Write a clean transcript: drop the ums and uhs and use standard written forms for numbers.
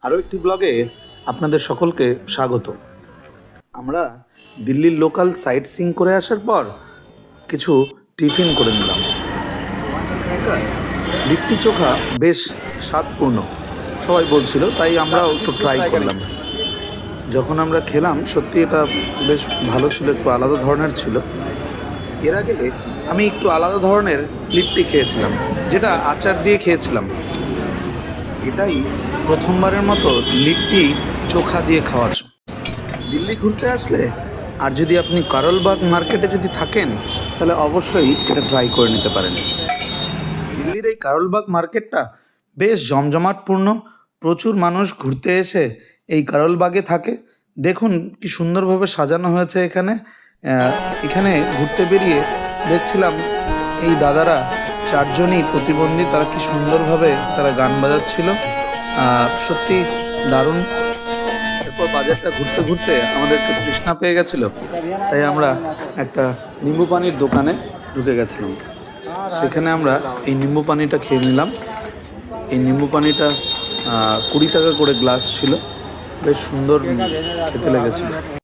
আরও একটি ব্লগে আপনাদের সকলকে স্বাগত। আমরা দিল্লির লোকাল সাইট সিং করে আসার পর কিছু টিফিন করে নিলাম। এখানকার লিট্টি চোখা বেশ স্বাদপূর্ণ সবাই বলছিল, তাই আমরাও একটু ট্রাই করলাম। যখন আমরা খেলাম সত্যি এটা বেশ ভালো ছিল, একটু আলাদা ধরনের ছিল। এর আগে আমি একটু আলাদা ধরনের লিট্টি খেয়েছিলাম, যেটা আচার দিয়ে খেয়েছিলাম। এটাই প্রথমবারের মতো লিট্টি চোখা দিয়ে খাওয়ার। দিল্লি ঘুরতে আসলে আর যদি আপনি কারলবাগ মার্কেটে যদি থাকেন তাহলে অবশ্যই এটা ট্রাই করে নিতে পারেন। দিল্লির এই কারলবাগ মার্কেটটা বেশ জমজমাটপূর্ণ, প্রচুর মানুষ ঘুরতে এসে এই কারলবাগে থাকে। দেখুন কি সুন্দরভাবে সাজানো হয়েছে এখানে। এখানে ঘুরতে বেরিয়ে দেখছিলাম এই দাদারা চারজনই প্রতিবন্ধী, তারা কি সুন্দরভাবে তারা গান বাজাচ্ছিল। সত্যি দারুণ। এরপর বাজারটা ঘুরতে ঘুরতে আমাদের একটু তৃষ্ণা পেয়ে গেছিল, তাই আমরা একটা নিম্বু পানির দোকানে ঢুকে গেছিলাম। সেখানে আমরা এই নিম্বু পানিটা খেয়ে নিলাম। এই নিম্বু পানিটা 20 টাকা করে গ্লাস ছিল, বেশ সুন্দর খেতে লেগেছিল।